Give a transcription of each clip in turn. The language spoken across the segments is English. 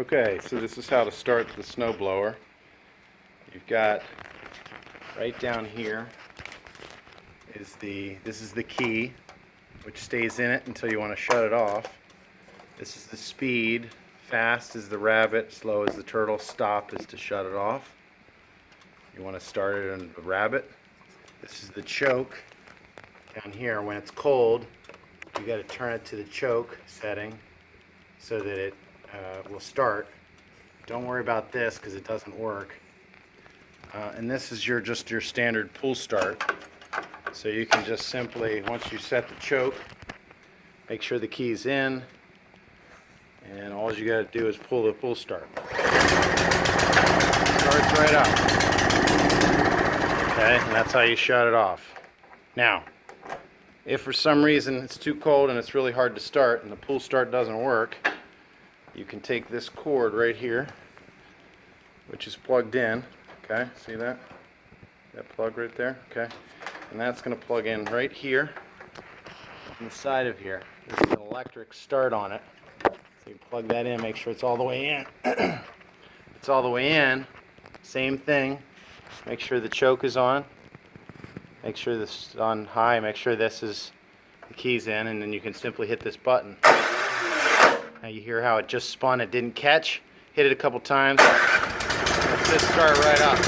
Okay, so this is how to start the snowblower. You've got right down here this is the key, which stays in it until you want to shut it off. This is the speed. Fast is the rabbit, slow is the turtle, stop is to shut it off. You want to start it in the rabbit. This is the choke. Down here, when it's cold, you got to turn it to the choke setting so that it will start. Don't worry about this because it doesn't work. And this is just your standard pull start. So you can just simply, once you set the choke, make sure the key's in, and all you got to do is pull the pull start. Starts right up. Okay, and that's how you shut it off. Now, if for some reason it's too cold and it's really hard to start and the pull start doesn't work, you can take this cord right here, which is plugged in. Okay, see that? That plug right there? Okay. And that's going to plug in right here on the side of here. This is an electric start on it. So you plug that in, make sure it's all the way in. It's all the way in. Same thing. Make sure the choke is on. Make sure this is on high. Make sure this is the key's in, and then you can simply hit this button. Now you hear how it just spun. It didn't catch. Hit it a couple times. Let's just start right up.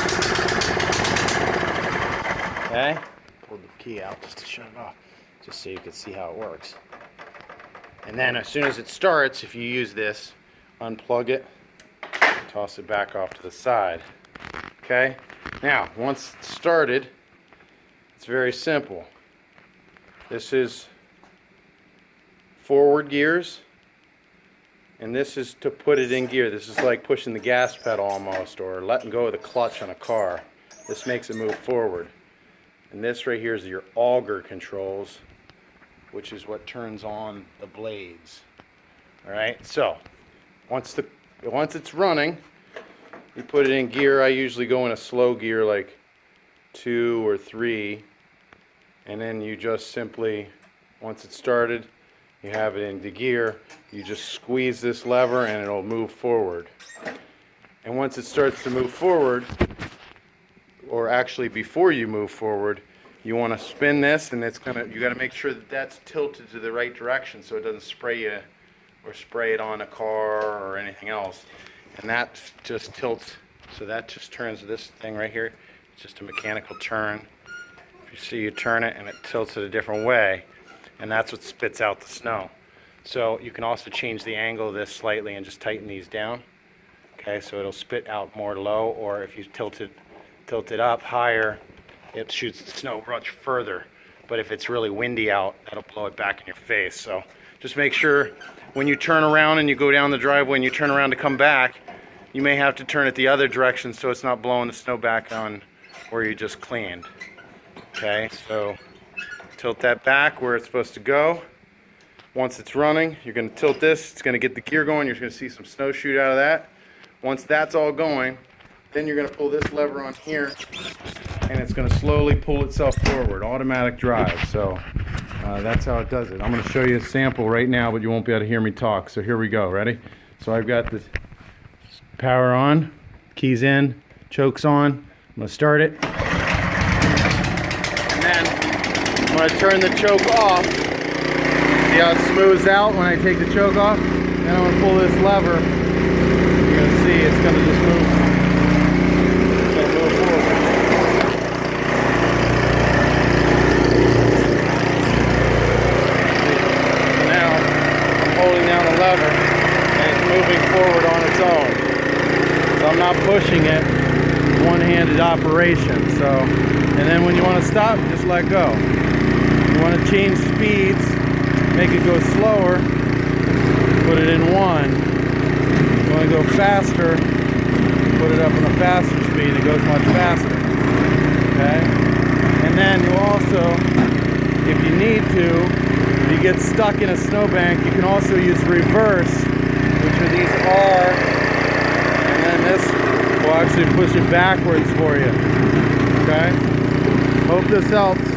Okay? Pulled the key out just to shut it off, just so you can see how it works. And then as soon as it starts, if you use this, unplug it, toss it back off to the side. Okay? Now, once it's started, it's very simple. This is forward gears, and this is to put it in gear. This is like pushing the gas pedal almost, or letting go of the clutch on a car. This makes it move forward. And this right here is your auger controls, which is what turns on the blades. Alright, so once it's running, you put it in gear. I usually go in a slow gear like 2 or 3, and then you just simply, once it's started, you have it into gear. You just squeeze this lever and it'll move forward. And once it starts to move forward, or actually before you move forward, you want to spin this, and you got to make sure that that's tilted to the right direction so it doesn't spray you or spray it on a car or anything else. And that just tilts, so that just turns this thing right here. It's just a mechanical turn. If you see, you turn it and it tilts it a different way, and that's what spits out the snow. So you can also change the angle of this slightly and just tighten these down. Okay, so it'll spit out more low, or if you tilt it up higher, it shoots the snow much further. But if it's really windy out, that'll blow it back in your face. So just make sure when you turn around and you go down the driveway and you turn around to come back, you may have to turn it the other direction so it's not blowing the snow back on where you just cleaned. Okay, so tilt that back where it's supposed to go. Once it's running, you're going to tilt this. It's going to get the gear going. You're going to see some snow shoot out of that. Once that's all going, then you're going to pull this lever on here, and it's going to slowly pull itself forward. Automatic drive. So that's how it does it. I'm going to show you a sample right now, but you won't be able to hear me talk. So here we go. Ready? So I've got the power on, keys in, chokes on. I'm going to start it. And then I'm going to turn the choke off. See how it smooths out when I take the choke off? Then I'm going to pull this lever. You're going to see it's going to just move. It's going to move forward. So now I'm holding down the lever and it's moving forward on its own. So I'm not pushing it. It's one-handed operation. So, and then when you want to stop, just let go. You want to change speeds, make it go slower, put it in 1. You want to go faster, put it up on a faster speed, it goes much faster. Okay? And then you also, if you need to, if you get stuck in a snowbank, you can also use reverse, which are these R, and then this will actually push it backwards for you. Okay? Hope this helps.